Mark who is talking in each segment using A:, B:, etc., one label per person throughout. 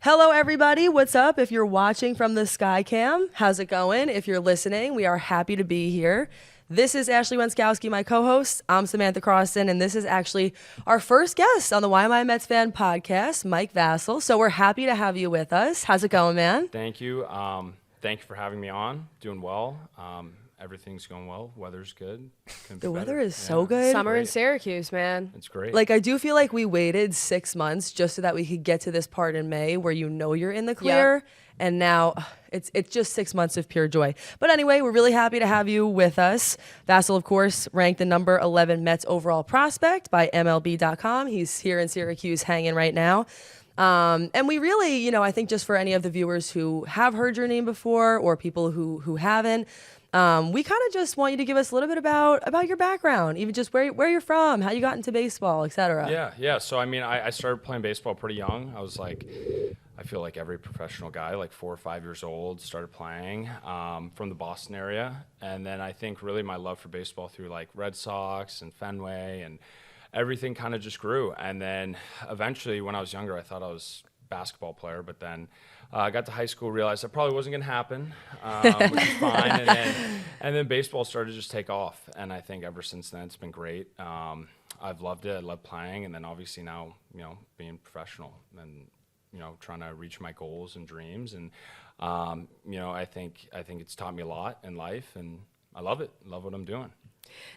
A: Hello, everybody. What's up? If you're watching from the Sky Cam, how's it going? If you're listening, we are happy to be here. This is Ashley Wenskoski, my co-host. I'm Samantha Croston, and this is actually our first guest on the Why Am I a Mets Fan podcast, Mike Vasil. So we're happy to have you with us. How's it going, man?
B: Thank you. Thank you for having me on. Doing well. Everything's going well. Weather's good.
A: The weather is so good.
C: Summer in Syracuse, man.
B: It's great.
A: Like, I do feel like we waited 6 months just so that we could get to this part in May where you know you're in the clear. Yep. And now it's just 6 months of pure joy. But anyway, we're really happy to have you with us. Vasil, of course, ranked the number 11 Mets overall prospect by MLB.com. He's here in Syracuse hanging right now. And we really, I think just for any of the viewers who have heard your name before or people who haven't, we kind of just want you to give us a little bit about your background, even just where you're from, how you got into baseball, et cetera.
B: Yeah. So, I started playing baseball pretty young. I was like, I feel like every professional guy, like 4 or 5 years old, started playing from the Boston area. And then I think really my love for baseball through like Red Sox and Fenway and everything kind of just grew. And then eventually when I was younger, I thought I was a basketball player, but then I got to high school, realized that probably wasn't going to happen, which is fine. And then baseball started to just take off. And I think ever since then, it's been great. I've loved it. I love playing. And then obviously now, being professional and, trying to reach my goals and dreams. And, I think it's taught me a lot in life, and I love it. Love what I'm doing.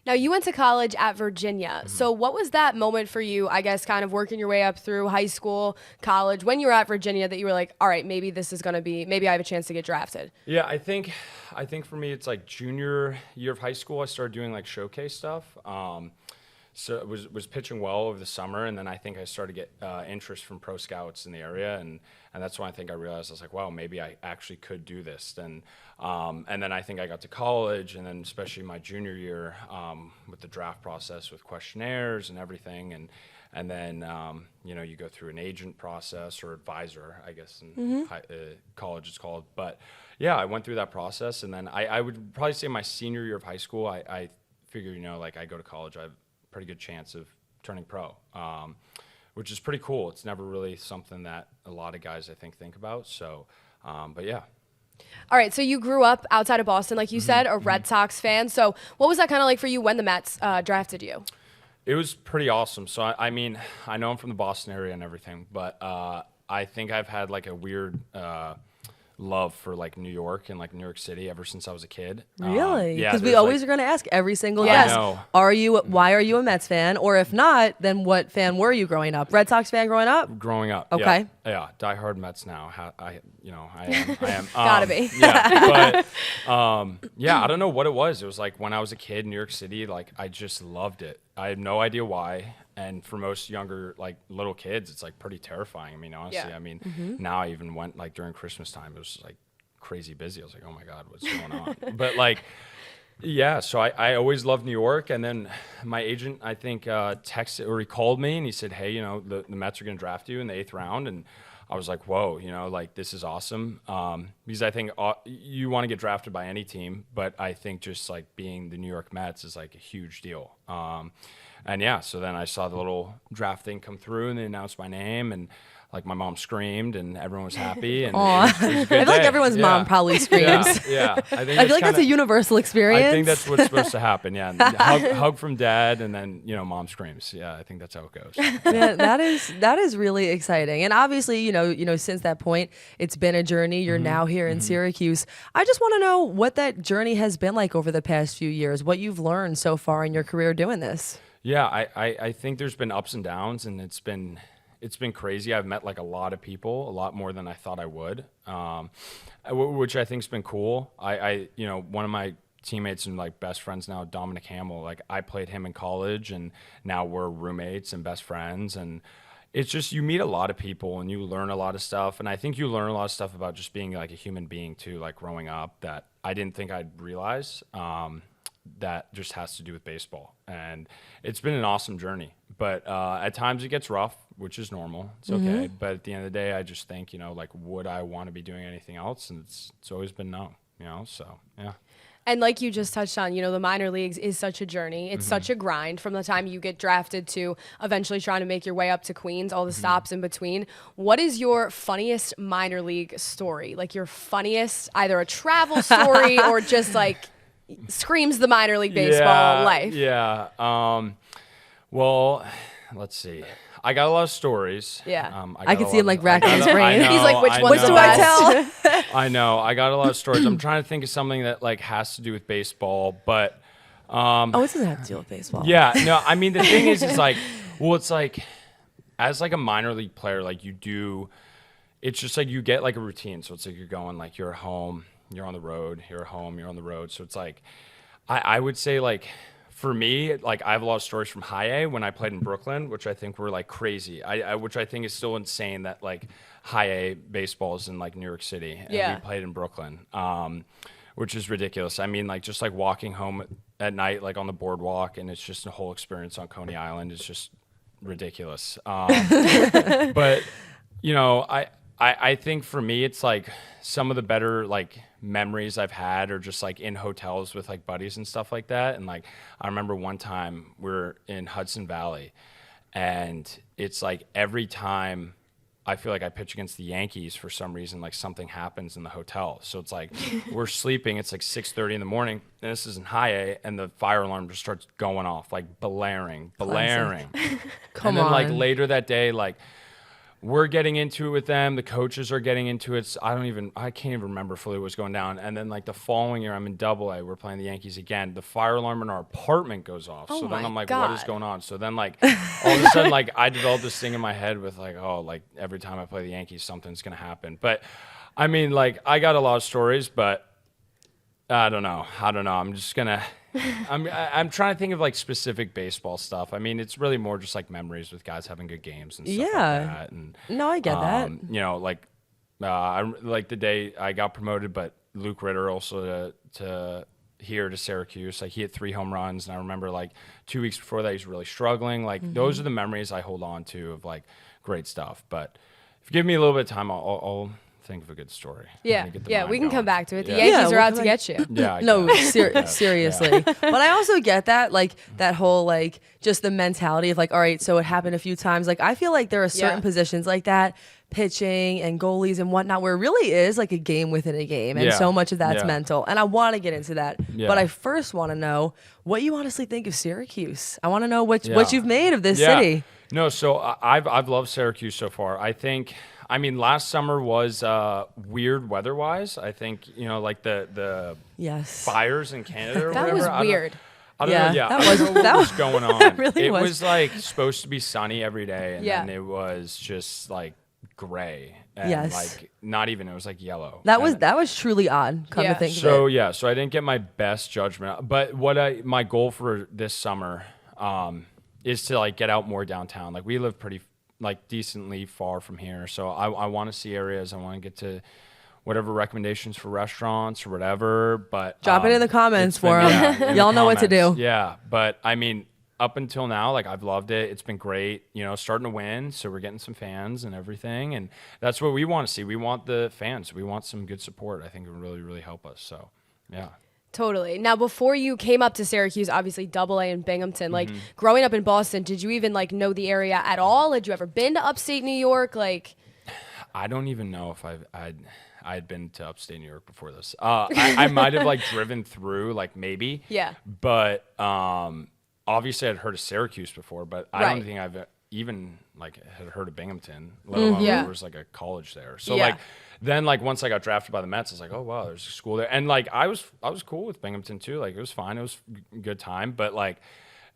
C: Now, you went to college at Virginia. Mm-hmm. So what was that moment for you, I guess, kind of working your way up through high school, college, when you were at Virginia that you were like, all right, maybe this is going to be, maybe I have a chance to get drafted?
B: Yeah, I think for me, it's like junior year of high school, I started doing like showcase stuff. So it was pitching well over the summer, and then I think I started to get interest from pro scouts in the area, and that's when I think I realized I was like, wow, maybe I actually could do this. And then I think I got to college, and then especially my junior year with the draft process with questionnaires and everything, and then you go through an agent process or advisor, I guess in college it's called. But yeah, I went through that process, and then I would probably say my senior year of high school, I figured like I go to college, I have pretty good chance of turning pro, which is pretty cool. It's never really something that a lot of guys I think about. So, but yeah.
C: All right. So you grew up outside of Boston, like you said, a Red Sox fan. So what was that kind of like for you when the Mets drafted you?
B: It was pretty awesome. So I mean, I know I'm from the Boston area and everything, but I think I've had like a weird love for like New York and like New York City ever since I was a kid.
A: Really?
B: Yeah,
A: because we always are going to ask every single
B: Yeah.
A: guest,
B: I
A: why are you a Mets fan? Or if not, then what fan were you growing up? Red Sox fan growing up?
B: Growing up.
A: Okay.
B: Yeah. Diehard Mets now. I am.
C: Gotta be.
B: Yeah. But I don't know what it was. It was like when I was a kid in New York City, like I just loved it. I have no idea why. And for most younger, like little kids, it's like pretty terrifying. I mean, honestly, now I even went like during Christmas time, it was like crazy busy. I was like, oh my God, what's going on? But like, yeah, so I always loved New York. And then my agent, I think, texted or he called me and he said, hey, the Mets are going to draft you in the 8th round. And I was like, whoa, like this is awesome. Because I think you want to get drafted by any team, but I think just like being the New York Mets is like a huge deal. And yeah, so then I saw the little draft thing come through and they announced my name and like my mom screamed and everyone was happy. And it was a good
A: I feel like
B: day.
A: everyone's mom probably screams.
B: Yeah.
A: I feel like that's a universal experience.
B: I think that's what's supposed to happen. Yeah. Hug from dad and then, mom screams. Yeah. I think that's how it goes.
A: Yeah, that is really exciting. And obviously, since that point, it's been a journey. You're now here in Syracuse. I just want to know what that journey has been like over the past few years, what you've learned so far in your career doing this.
B: Yeah, I think there's been ups and downs, and it's been crazy. I've met like a lot of people, a lot more than I thought I would, which I think's been cool. One of my teammates and like best friends now, Dominic Hamill, like I played him in college, and now we're roommates and best friends, and it's just you meet a lot of people and you learn a lot of stuff, and I think you learn a lot of stuff about just being like a human being too, like growing up that I didn't think I'd realize. That just has to do with baseball, and it's been an awesome journey, but at times it gets rough, which is normal. It's okay. But at the end of the day, I just think, like, would I want to be doing anything else? And it's always been no, so yeah.
C: And like you just touched on, the minor leagues is such a journey. It's such a grind from the time you get drafted to eventually trying to make your way up to Queens, all the stops in between. What is your funniest minor league story? Like your funniest, either a travel story or just like screams the minor league baseball life?
B: Yeah. Well, let's see. I got a lot of stories.
C: Yeah.
A: I can see him like racking his brain.
C: He's like, which one's
A: What
C: the
A: do I
C: best?
A: tell?
B: I know. I got a lot of stories. I'm trying to think of something that like has to do with baseball, but
A: Oh, it doesn't have to deal with baseball.
B: yeah, no, I mean the thing is like, well, it's like as like a minor league player, like it's just like you get like a routine. So it's like you're going like you're home, you're on the road, you're home, you're on the road. So it's like I would say like for me, like I have a lot of stories from high A when I played in Brooklyn, which I think were like crazy. Which I think is still insane that like high A baseball is in like New York City and we played in Brooklyn, which is ridiculous. I mean, like just like walking home at night, like on the boardwalk, and it's just a whole experience on Coney Island. It's just ridiculous. But I think for me, it's like some of the better like memories I've had are just like in hotels with like buddies and stuff like that. And like, I remember one time we were in Hudson Valley and it's like every time I feel like I pitch against the Yankees for some reason, like something happens in the hotel. So it's like we're sleeping. It's like 6:30 in the morning and this is in high A and the fire alarm just starts going off, like blaring.
A: Come
B: And then
A: on.
B: like later that day, like we're getting into it with them. The coaches are getting into it. I can't even remember fully what was going down. And then like the following year, I'm in Double A. We're playing the Yankees again. The fire alarm in our apartment goes off.
C: Oh
B: so then
C: my
B: I'm like,
C: God.
B: what is going on? So then like all of a sudden, like I developed this thing in my head with like, oh, like every time I play the Yankees, something's going to happen. But I mean, like I got a lot of stories, but I don't know. I'm just going to, I'm trying to think of like specific baseball stuff. I mean, it's really more just like memories with guys having good games and stuff like that. And
A: No, I get that.
B: like like the day I got promoted, but Luke Ritter also to here to Syracuse, like he hit 3 home runs, and I remember like 2 weeks before that he's really struggling. Like those are the memories I hold on to of like great stuff. But if you give me a little bit of time, I'll think of a good story.
C: Yeah, we can come back to it. The
B: Yeah.
C: Yankees
A: Yeah,
C: are out
A: we'll
C: to
A: come
C: get you.
B: Yeah, I
A: No,
B: guess.
A: seriously. But I also get that, like, that whole, like, just the mentality of, like, all right, so it happened a few times. Like, I feel like there are certain positions like that, pitching and goalies and whatnot, where it really is, like, a game within a game. And so much of that's mental. And I want to get into that.
B: Yeah.
A: But I first want to know what you honestly think of Syracuse. I want to know what you've made of this city.
B: No, so I've loved Syracuse so far. I mean, last summer was weird weather-wise. I think, like the
A: Yes.
B: fires in Canada or
C: That
B: whatever.
C: was weird.
B: I don't
A: Yeah,
B: know. Yeah,
A: that
B: I don't
A: was-
B: know what
A: that
B: was
A: was-
B: going on.
A: that really
B: it
A: was.
B: was like supposed to be sunny every day, and
C: Yeah.
B: then it was just like gray. And
A: Yes.
B: like not even. It was like yellow.
A: That
B: And
A: was truly odd, come
C: Yeah.
A: to think of
B: so
A: it.
B: yeah, so I didn't get my best judgment. But my goal for this summer is to like get out more downtown. Like we live pretty like decently far from here, so I want to see areas. I want to get to whatever recommendations for restaurants or whatever. But
A: Drop it in the comments
B: it's been-
A: for 'em.
B: yeah, in the
A: Y'all know what to do.
B: comments. Yeah, but I mean, up until now, like I've loved it. It's been great. Starting to win, so we're getting some fans and everything, and that's what we want to see. We want the fans. We want some good support. I think it would really, really help us. So, yeah.
C: Totally. Now, before you came up to Syracuse, obviously Double A in Binghamton, like growing up in Boston, did you even like know the area at all? Had you ever been to upstate New York? Like,
B: I don't even know if I'd been to upstate New York before this. I might have like driven through, like maybe.
C: Yeah.
B: But obviously I'd heard of Syracuse before, but I
C: Right.
B: don't think I've even like had heard of Binghamton, let alone
C: Yeah.
B: there was like a college there. So
C: Yeah.
B: like then like once I got drafted by the Mets, I was like, oh wow, there's a school there, and like I was cool with Binghamton too. Like it was fine, it was a good time, but like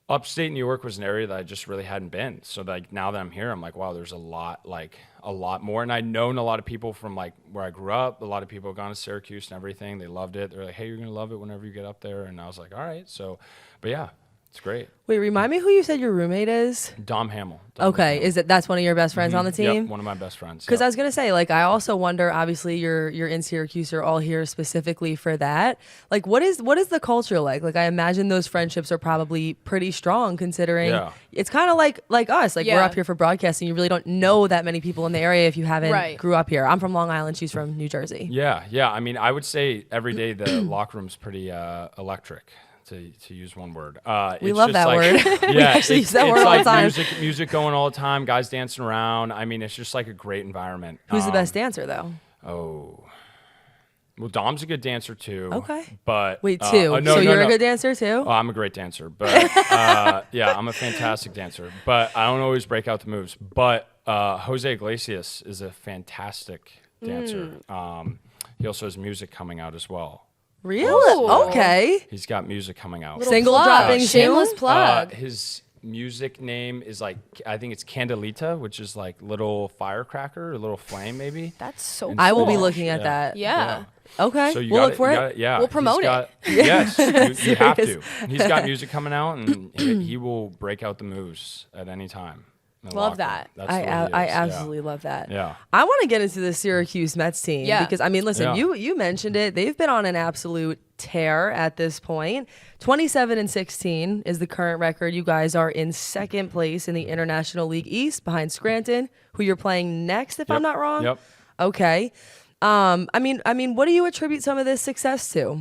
B: upstate New York was an area that I just really hadn't been. So like now that I'm here, I'm like, wow, there's a lot more. And I'd known a lot of people from like where I grew up. A lot of people have gone to Syracuse and everything. They loved it. They're like, hey, you're gonna love it whenever you get up there. And I was like, all right. So, but yeah, It's great.
A: Wait, remind me who you said your roommate is?
B: Dom Hamill.
A: Okay, that's one of your best friends on the team?
B: Yep, one of my best friends.
A: Because I was gonna say, like, I also wonder. Obviously, you're in Syracuse. You're all here specifically for that. Like, what is the culture like? Like, I imagine those friendships are probably pretty strong, considering it's kind of like us. Like, we're up here for broadcasting. You really don't know that many people in the area if you haven't grew up here. I'm from Long Island. She's from New Jersey.
B: Yeah. I mean, I would say every day the locker room's pretty electric. To use one word.
A: We love that word.
B: Yeah,
A: we actually use that word all the time.
B: Music going all the time, guys dancing around. I mean, it's just like a great environment.
A: Who's the best dancer, though?
B: Oh. Well, Dom's a good dancer, too.
A: Okay.
B: But
A: wait, too? So you're a good dancer, too?
B: Oh, I'm a great dancer. But, yeah, I'm a fantastic dancer. But I don't always break out the moves. But Jose Iglesias is a fantastic dancer. He also has music coming out as well.
A: Really? Okay.
B: He's got music coming out.
A: Single dropping soon?
C: Shameless plug.
B: His music name is like, I think it's Candelita, which is like little firecracker or little flame, maybe.
C: That's so cool.
A: I will be looking at that.
C: Yeah.
A: Okay.
B: So
A: we'll look for it.
B: Yeah.
C: We'll promote it.
B: Yes, you have to. He's got music coming out, and he will break out the moves at any time.
C: Love that.
A: I absolutely love that.
B: Yeah.
A: I want to get into the Syracuse Mets team because, I mean, listen, you mentioned it. They've been on an absolute tear at this point. 27-16 is the current record. You guys are in second place in the International League East behind Scranton, who you're playing next, if I'm not wrong.
B: Yep.
A: Okay. I mean, what do you attribute some of this success to?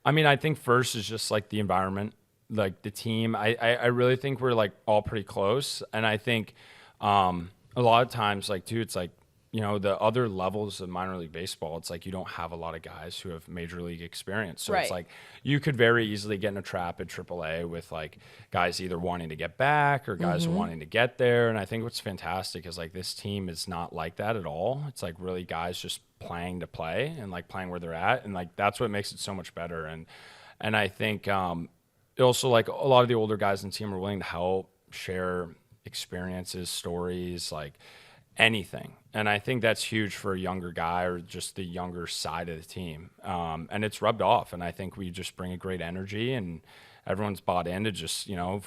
B: I mean, I think first is just like the environment. Like the team, I really think we're like all pretty close, and I think a lot of times, like too, it's like, you know, the other levels of minor league baseball, it's like you don't have a lot of guys who have major league experience, so it's like you could very easily get in a trap at AAA with like guys either wanting to get back or guys wanting to get there. And I think what's fantastic is like this team is not like that at all. It's like really guys just playing to play and like playing where they're at, and like that's what makes it so much better. And I think also, like, a lot of the older guys in the team are willing to help, share experiences, stories, like anything. And I think that's huge for a younger guy or just the younger side of the team. And it's rubbed off. And I think we just bring a great energy, and everyone's bought in to just, you know,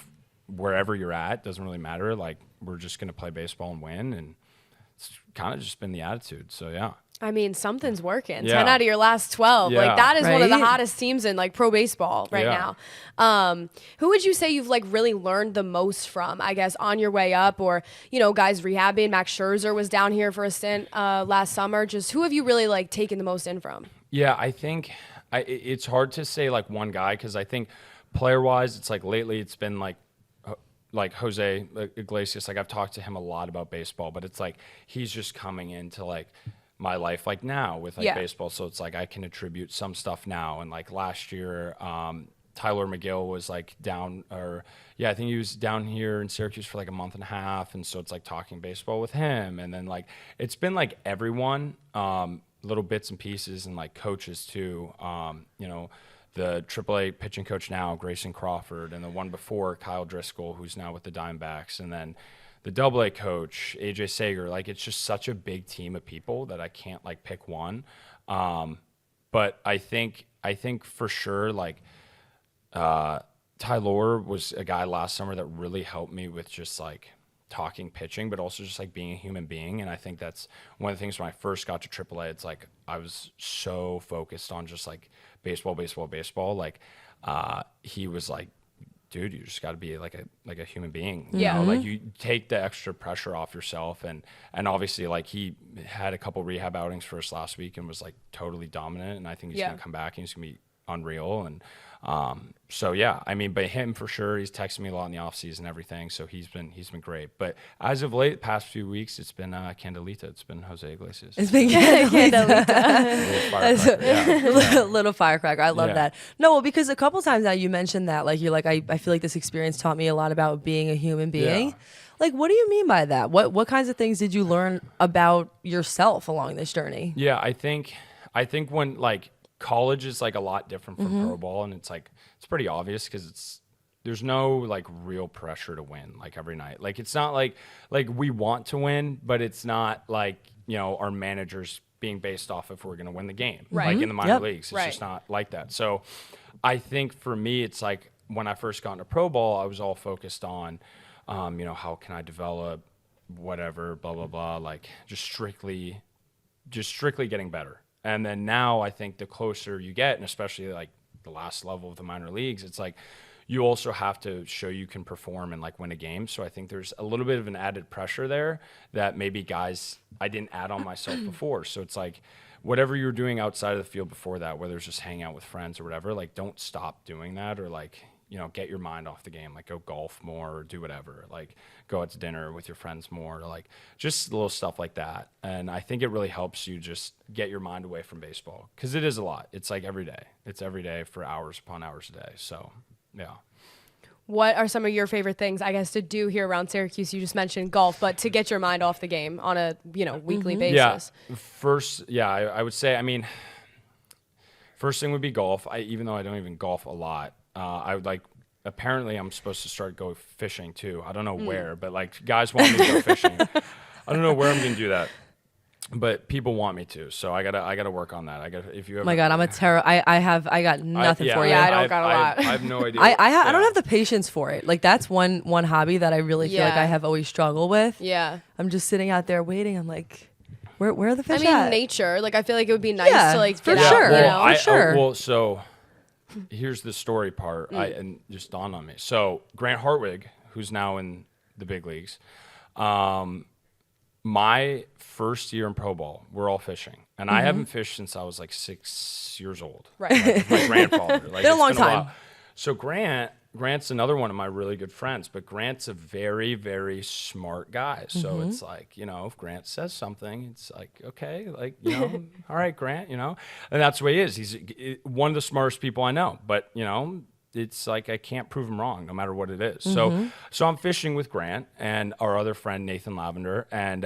B: wherever you're at, doesn't really matter. Like, we're just going to play baseball and win. And it's kind of just been the attitude. So, yeah.
C: I mean, something's working.
B: Yeah.
C: 10 out of your last 12.
B: Yeah.
C: Like, that is one of the
A: Right?
C: hottest teams in, like, pro baseball right now. Who would you say you've, like, really learned the most from, I guess, on your way up? Or, you know, guys rehabbing. Max Scherzer was down here for a stint last summer. Just who have you really, like, taken the most in from?
B: Yeah, I think it's hard to say, like, one guy, because I think player-wise, it's, like, lately it's been, like Jose Iglesias. Like, I've talked to him a lot about baseball, but it's, like, he's just coming into, like, my life like now with like baseball, so it's like I can attribute some stuff now. And like last year Tyler McGill was like down, or I think he was down here in Syracuse for like a month and a half, and so it's like talking baseball with him. And then like it's been like everyone, little bits and pieces, and like coaches too. You know, the AAA pitching coach now, Grayson Crawford, and the one before, Kyle Driscoll, who's now with the Diamondbacks, and then the AA coach, AJ Sager. Like, it's just such a big team of people that I can't like pick one. But I think for sure, like, Tyler was a guy last summer that really helped me with just like talking pitching, but also just like being a human being. And I think that's one of the things when I first got to AAA, it's like I was so focused on just like baseball. Like, he was like, dude, you just got to be like a human being. You know? Like, you take the extra pressure off yourself, and obviously like he had a couple rehab outings for us last week and was like totally dominant, and I think he's gonna come back and he's gonna be unreal. And so yeah, I mean, but him for sure, he's texted me a lot in the off season and everything, so he's been great. But as of late, past few weeks, it's been Candelita. It's been Jose Iglesias.
A: It's been little firecracker. I love that. No, well, because a couple times now you mentioned that, like, you're like, I feel like this experience taught me a lot about being a human being. Like, what do you mean by that? What kinds of things did you learn about yourself along this journey?
B: Yeah, I think when like college is like a lot different from pro ball, and it's like it's pretty obvious because there's no like real pressure to win like every night. Like, it's not like we want to win, but it's not like, you know, our managers being based off if we're going to win the game. Like in the minor leagues, it's just not like that. So I think for me, it's like when I first got into pro ball, I was all focused on, how can I develop whatever, blah, blah, blah, like just strictly getting better. And then now I think the closer you get, and especially like the last level of the minor leagues, it's like you also have to show you can perform and like win a game. So I think there's a little bit of an added pressure there that maybe guys, I didn't add on myself before. So it's like whatever you're doing outside of the field before that, whether it's just hanging out with friends or whatever, like don't stop doing that, or like, get your mind off the game, like go golf more or do whatever, like go out to dinner with your friends more, or like just little stuff like that. And I think it really helps you just get your mind away from baseball, because it is a lot. It's like every day. It's every day for hours upon hours a day. So, yeah.
C: What are some of your favorite things, I guess, to do here around Syracuse? You just mentioned golf, but to get your mind off the game on a, weekly basis.
B: Yeah. First, I would say, first thing would be golf. Even though I don't even golf a lot, I would like, apparently I'm supposed to start go fishing too. I don't know where, but like guys want me to go fishing. I don't know where I'm going to do that, but people want me to. So I gotta work on that. If you ever,
A: Oh my God, I'm a terror. I got nothing for you.
C: I don't got a lot.
B: I have no idea.
A: I don't have the patience for it. Like that's one hobby that I really feel like
C: Yeah.
A: I have always struggled with.
C: Yeah.
A: I'm just sitting out there waiting. I'm like, where are the fish
C: I mean,
A: at?
C: nature. Like, I feel like it would be nice
A: Yeah,
C: to like
A: for
C: get out,
A: sure.
B: Well,
A: For sure.
B: well, so here's the story part. And just dawned on me. So Grant Hartwig, who's now in the big leagues, my first year in pro ball, we're all fishing, and I haven't fished since I was like 6 years old.
C: Right.
B: Like, my grandfather. Like,
A: Been a
B: it's
A: long time.
B: while. So Grant's another one of my really good friends, but Grant's a very, very smart guy. So it's like, if Grant says something, it's like, okay, like, all right, Grant, and that's the way he is. He's one of the smartest people I know, but, it's like I can't prove him wrong no matter what it is. So I'm fishing with Grant and our other friend, Nathan Lavender. And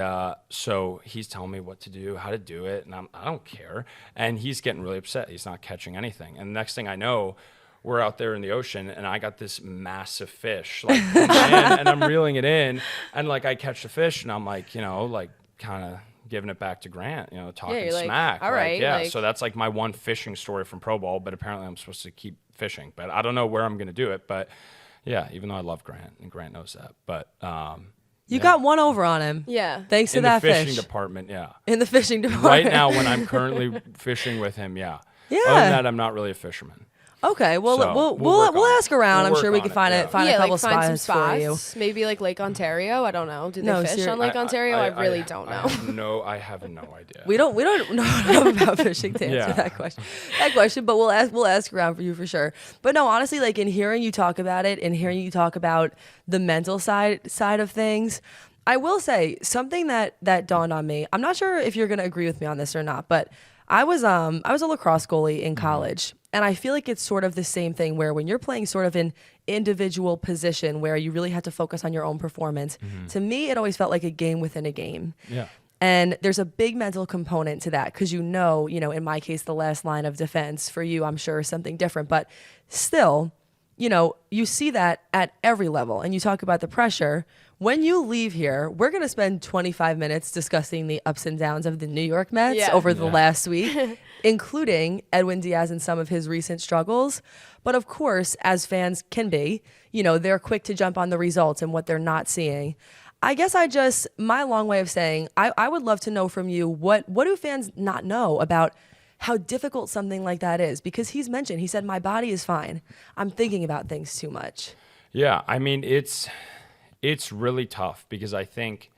B: so he's telling me what to do, how to do it. And I don't care. And he's getting really upset. He's not catching anything. And the next thing I know, we're out there in the ocean, and I got this massive fish, like, and I'm reeling it in, and like I catch the fish, and I'm like, kind of giving it back to Grant, talking
C: you're like,
B: smack.
C: all right,
B: yeah.
C: like-
B: So that's like my one fishing story from pro ball, but apparently I'm supposed to keep fishing, but I don't know where I'm going to do it. But yeah, even though I love Grant, and Grant knows that, but
A: You got one over on him.
C: Yeah.
A: Thanks to
B: in
A: that
B: the fishing
A: fish.
B: department, yeah.
A: In the fishing department.
B: Right now, when I'm currently fishing with him, yeah.
A: Yeah.
B: Other than that, I'm not really a fisherman.
A: Okay, well,
B: So,
A: we'll
B: work on
A: ask
B: it.
A: around.
B: We'll
A: I'm sure
B: work
A: we
B: on
A: can
B: it,
A: find
B: yeah.
A: it. Find a couple
C: find some
A: spots for you.
C: Maybe like Lake Ontario. I don't know. Do they
A: No,
C: fish on Lake Ontario? I really don't know.
B: I have no idea.
A: We don't know enough about fishing to answer
B: Yeah.
A: that question. But we'll ask around for you for sure. But no, honestly, like in hearing you talk about it and hearing you talk about the mental side of things, I will say something that dawned on me. I'm not sure if you're gonna agree with me on this or not, but I was a lacrosse goalie in college, and I feel like it's sort of the same thing where when you're playing sort of an individual position where you really have to focus on your own performance, to me it always felt like a game within a game.
B: Yeah.
A: And there's a big mental component to that because in my case, the last line of defense. For you, I'm sure is something different, but still, you see that at every level. And you talk about the pressure. When you leave here, we're going to spend 25 minutes discussing the ups and downs of the New York Mets
C: Yeah.
A: over the
B: Yeah.
A: last week, including Edwin Diaz and some of his recent struggles. But of course, as fans can be, they're quick to jump on the results and what they're not seeing. I guess my long way of saying, I would love to know from you, what do fans not know about how difficult something like that is? Because he said, my body is fine. I'm thinking about things too much.
B: Yeah, I mean, it's really tough because I think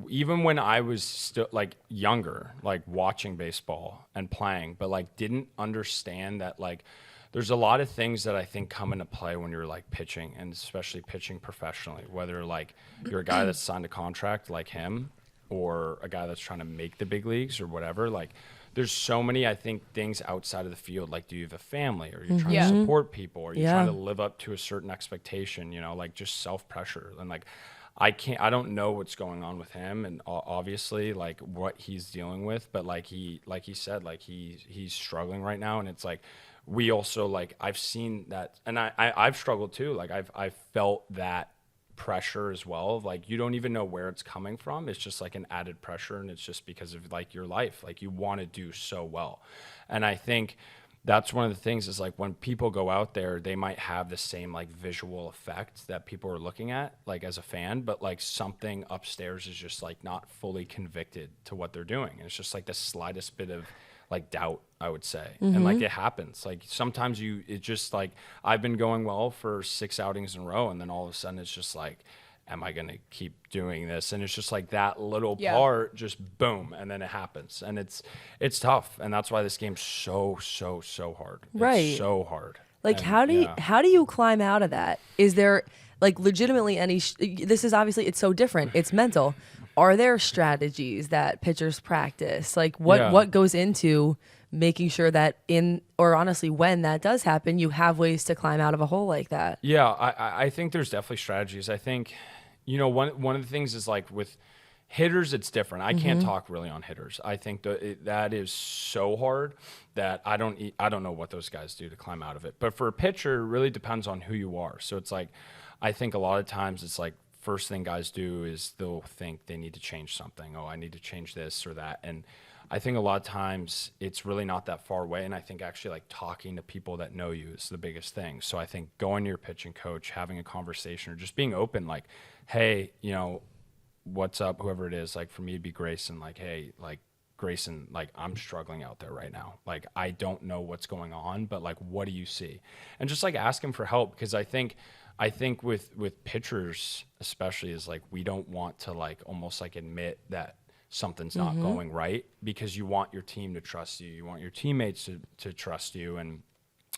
B: even when I was still like younger, like watching baseball and playing, but like didn't understand that like there's a lot of things that I think come into play when you're like pitching, and especially pitching professionally, whether like you're a guy that's signed a contract like him or a guy that's trying to make the big leagues or whatever. Like there's so many, I think, things outside of the field. Like, do you have a family, or you're trying
C: Yeah.
B: to support people, or you're
A: Yeah.
B: trying to live up to a certain expectation, like just self-pressure. And like, I don't know what's going on with him, and obviously like what he's dealing with, but like he said, like he's struggling right now. And it's like, we also like, I've seen that, and I've struggled too. Like I've felt that pressure as well. Like you don't even know where it's coming from. It's just like an added pressure, and it's just because of like your life. Like you want to do so well. And I think that's one of the things is like when people go out there, they might have the same like visual effect that people are looking at like as a fan, but like something upstairs is just like not fully convicted to what they're doing. And it's just like the slightest bit of like doubt, I would say. And like it happens. Like sometimes it just like I've been going well for 6 outings in a row, and then all of a sudden it's just like, am I going to keep doing this? And it's just like that little part, just boom, and then it happens. And it's tough. And that's why this game's so hard.
A: Right.
B: It's so hard.
A: Like,
B: And,
A: how do you climb out of that? Is there like legitimately any? This is obviously it's so different. It's mental. Are there strategies that pitchers practice? Like, what goes into making sure that honestly, when that does happen, you have ways to climb out of a hole like that?
B: Yeah, I think there's definitely strategies. I think, one of the things is like with hitters, it's different. I can't talk really on hitters. I think that is so hard that I don't know what those guys do to climb out of it. But for a pitcher, it really depends on who you are. So it's like, I think a lot of times it's like first thing guys do is they'll think they need to change something. Oh, I need to change this or that. And I think a lot of times it's really not that far away. And I think actually like talking to people that know you is the biggest thing. So I think going to your pitching coach, having a conversation, or just being open, like, hey, what's up, whoever it is. Like for me, it'd be Grayson. Like, hey, like Grayson, like I'm struggling out there right now. Like I don't know what's going on, but like, what do you see? And just like ask him for help, because I think with pitchers especially is like we don't want to like almost like admit that something's not going right, because you want your team to trust you. You want your teammates to trust you, and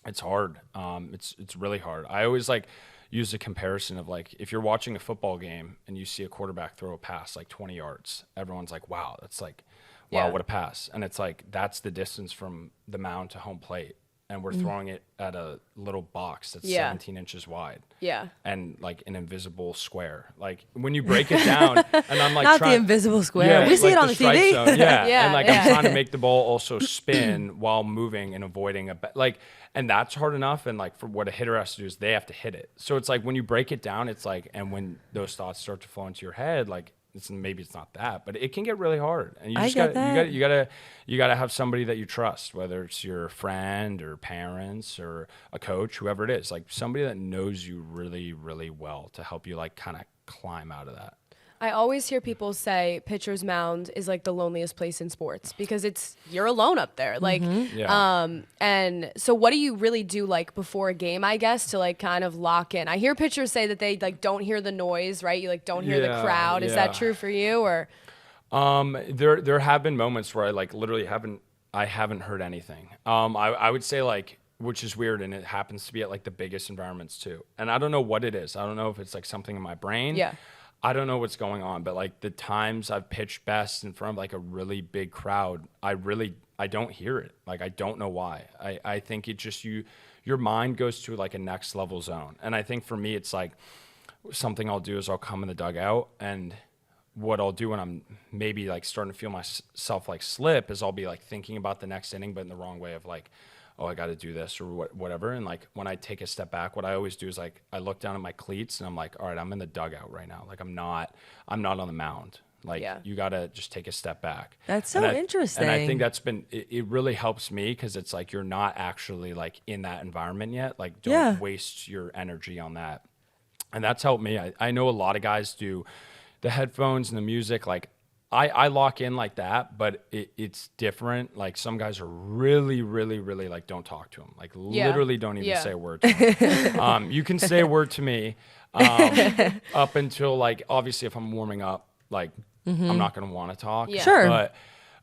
B: it's hard. It's really hard. I always like use a comparison of like if you're watching a football game and you see a quarterback throw a pass like 20 yards, everyone's like, wow, that's like, wow, what a pass. And it's like that's the distance from the mound to home plate. And we're throwing it at a little box that's 17 inches wide. Yeah. And like an invisible square. Like when you break it down, and I'm like,
A: not the invisible square. We see
B: like
A: it on the TV.
B: Zone. And like I'm trying to make the ball also spin while moving and avoiding and that's hard enough. And like for what a hitter has to do is they have to hit it. So it's like when you break it down, it's like, and when those thoughts start to flow into your head, like maybe it's not that, but it can get really hard. And you just gotta have somebody that you trust, whether it's your friend or parents or a coach, whoever it is, like somebody that knows you really, really well to help you like kind of climb out of that.
C: I always hear people say pitcher's mound is like the loneliest place in sports because you're alone up there. Like, and so what do you really do like before a game, I guess, to like kind of lock in? I hear pitchers say that they like don't hear the noise, right? You like don't hear the crowd. Is that true for you or?
B: There have been moments where I like literally haven't heard anything. I would say like, which is weird, and it happens to be at like the biggest environments too. And I don't know what it is. I don't know if it's like something in my brain. Yeah. I don't know what's going on, but like the times I've pitched best in front of like a really big crowd, I don't hear it. Like, I don't know why. I think it just, your mind goes to like a next level zone. And I think for me, it's like something I'll do is I'll come in the dugout, and what I'll do when I'm maybe like starting to feel myself like slip is I'll be like thinking about the next inning, but in the wrong way of like, oh, I got to do this or whatever. And like when I take a step back, what I always do is like I look down at my cleats and I'm like, all right, I'm in the dugout right now. Like I'm not on the mound. Like you got to just take a step back.
A: That's so interesting.
B: And I think that's it really helps me, because it's like you're not actually like in that environment yet. Like don't waste your energy on that. And that's helped me. I know a lot of guys do the headphones and the music. Like I lock in like that, but it's different. Like some guys are really, really, really like don't talk to them. Like literally don't even say a word to them. You can say a word to me up until like obviously if I'm warming up, like I'm not gonna want to talk.
A: Yeah. Sure.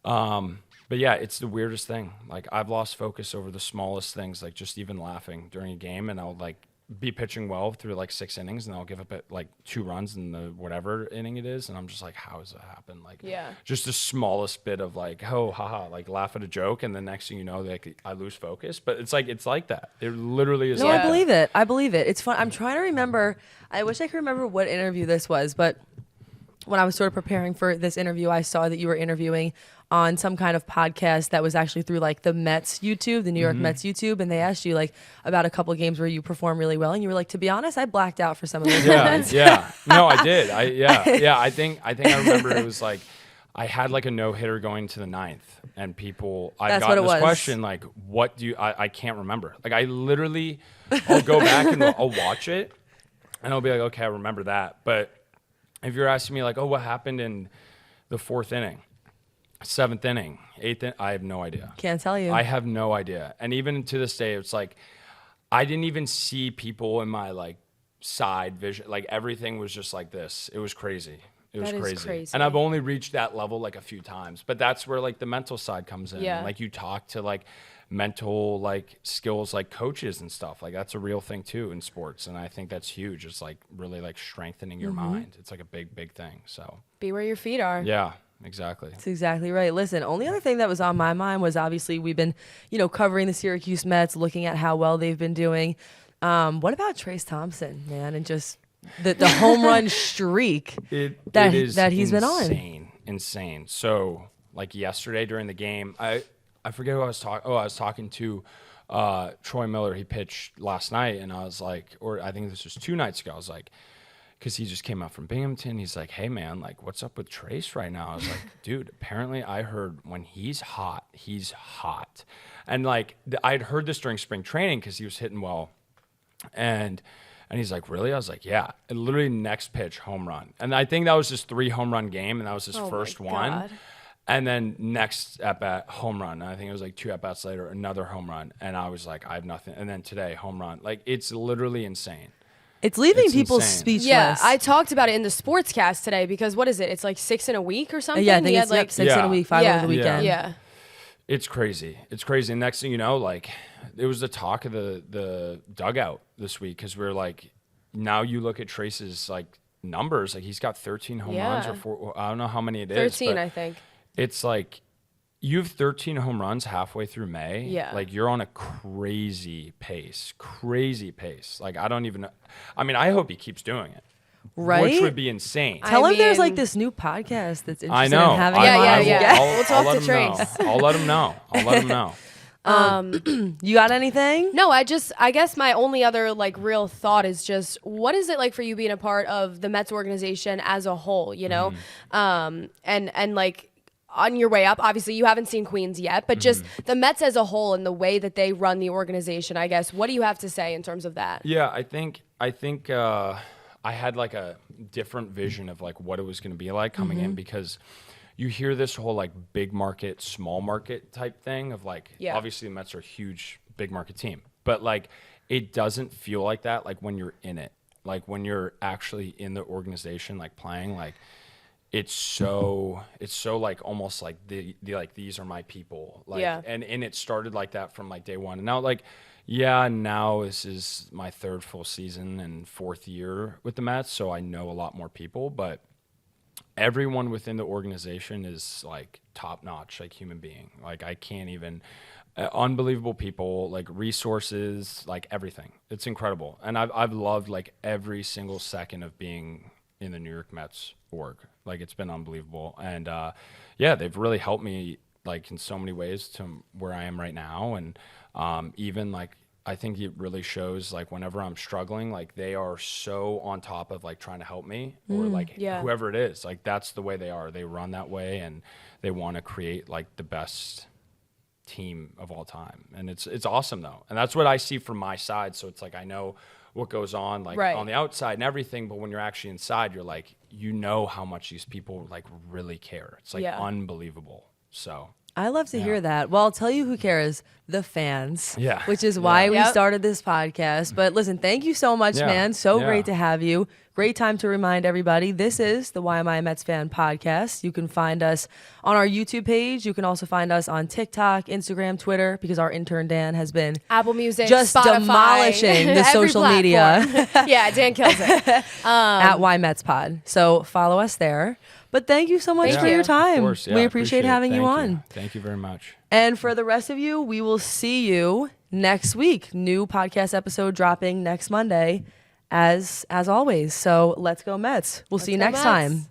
B: But yeah, it's the weirdest thing. Like I've lost focus over the smallest things, like just even laughing during a game, and I'll like be pitching well through like 6 innings, and I'll give up like 2 runs in the whatever inning it is, and I'm just like, how does that happen? Like, just the smallest bit of like, oh, haha, like laugh at a joke, and the next thing you know, like I lose focus. But it's like that. It literally is.
A: No,
B: like
A: I believe it. I believe it. It's fun. I'm trying to remember. I wish I could remember what interview this was, but when I was sort of preparing for this interview, I saw that you were interviewing on some kind of podcast that was actually through like the Mets YouTube, the New York Mets YouTube, and they asked you like about a couple of games where you performed really well, and you were like, to be honest, I blacked out for some of those moments.
B: No, I did. I think I remember it was like I had like a no-hitter going to the 9th, and I've
A: That's what
B: gotten
A: it
B: this
A: was.
B: question like, what do you? I can't remember. Like I literally, I'll go back and I'll watch it, and I'll be like, okay, I remember that. But if you're asking me like, oh, what happened in the 4th inning, 7th inning, 8th inning, I have no idea.
A: Can't tell you.
B: I have no idea. And even to this day, it's like I didn't even see people in my like side vision. Like everything was just like this. It was crazy. It was
C: That is crazy.
B: And I've only reached that level like a few times. But that's where like the mental side comes in.
C: Yeah.
B: Like you talk to like mental like skills like coaches and stuff. Like that's a real thing too in sports. And I think that's huge. It's like really like strengthening your mind. It's like a big thing. So
C: Be where your feet are.
B: yeah. Exactly.
A: That's exactly right. Listen, only other thing that was on my mind was obviously we've been, covering the Syracuse Mets, looking at how well they've been doing. What about Trace Thompson, man, and just the home run streak that he's been on?
B: Insane. So like yesterday during the game, I forget who I was talking. Oh, I was talking to Troy Miller. He pitched last night, and I was like, or I think this was 2 nights ago. I was like, because he just came out from Binghamton. He's like, hey, man, like, what's up with Trace right now? I was like, dude, apparently I heard when he's hot, he's hot. And, like, I'd heard this during spring training because he was hitting well. And he's like, really? I was like, yeah. And literally next pitch, home run. And I think that was his 3 home run game, and that was his first one.
C: God.
B: And then next at-bat, home run. And I think it was like 2 at-bats later, another home run. And I was like, I have nothing. And then today, home run. Like, it's literally insane.
A: It's leaving
B: It's
A: people
B: insane.
A: speechless.
C: Yeah, I talked about it in the sportscast today because what is it? It's like 6 in a week or something?
A: Yeah, I think
C: He
A: it's
C: had, like,
A: 6 in a week, 5
C: Yeah.
A: over the weekend.
C: Yeah.
B: It's crazy. It's crazy. And next thing you know, like, it was the talk of the dugout this week because we're like, now you look at Trace's, like, numbers. Like, he's got 13 home runs or 4. I don't know how many it is.
C: 13,
B: but
C: I think.
B: it's like you have 13 home runs halfway through May.
C: Yeah.
B: Like, you're on a crazy pace. Like, I don't even know. I mean, I hope he keps doing it.
A: Right?
B: Which would be insane.
A: Tell him there's
C: mean-
A: like this new podcast that's interested
B: I know.
A: in having
C: Yeah,
A: him on.
C: yeah, yeah.
B: I'll
C: We'll talk
B: let
C: to
B: him know.
C: Trace.
B: I'll let him know.
A: You got anything?
C: No, I guess my only other like real thought is just what is it like for you being a part of the Mets organization as a whole, and like on your way up, obviously you haven't seen Queens yet, but just the Mets as a whole and the way that they run the organization, I guess, what do you have to say in terms of that?
B: Yeah, I think I had like a different vision of like what it was going to be like coming in because you hear this whole like big market, small market type thing of like,
C: Yeah.
B: obviously the Mets are a huge big market team, but like it doesn't feel like that. Like when you're in it, like when you're actually in the organization, like playing, like it's so like almost like the like, these are my people. Like,
C: Yeah.
B: and it started like that from like day one. And now like, yeah, now this is my 3rd full season and 4th year with the Mets, so I know a lot more people, but everyone within the organization is like top notch, like human being. Like I can't even, unbelievable people, like resources, like everything. It's incredible. And I've loved like every single second of being in the New York Mets org. Like it's been unbelievable. And yeah, they've really helped me like in so many ways to where I am right now. And even like, I think it really shows like whenever I'm struggling, like they are so on top of like trying to help me or like
C: yeah.
B: whoever it is, like that's the way they are. They run that way and they want to create like the best team of all time. And it's awesome though. And that's what I see from my side. So it's like, I know what goes on like
C: Right.
B: on the outside and everything, but when you're actually inside, you're like, you know how much these people like really care. It's like
C: Yeah.
B: unbelievable. So
A: I love to hear that. Well, I'll tell you who cares, the fans.
B: Yeah.
A: Which is why we
C: Yep.
A: started this podcast. But listen, thank you so much,
B: Yeah.
A: man. So
B: Yeah.
A: great to have you. Great time to remind everybody, this is the Why Am I a Mets Fan podcast. You can find us on our YouTube page. You can also find us on TikTok, Instagram, Twitter, because our intern Dan has been
C: Apple Music,
A: just
C: Spotify,
A: demolishing the
C: every
A: social media
C: platform. Yeah, Dan kills it.
A: at Why Mets Pod. So follow us there. But thank you so much
C: Thank
A: for
C: you.
A: your
B: Of
A: time.
B: course, yeah,
A: We
B: I
A: appreciate
B: it.
A: having you
B: Thank
A: on.
B: Thank you very much.
A: And for the rest of you, we will see you next week. New podcast episode dropping next Monday, as always. So let's go Mets. We'll see you
C: Let's go
A: next
C: Mets.
A: time.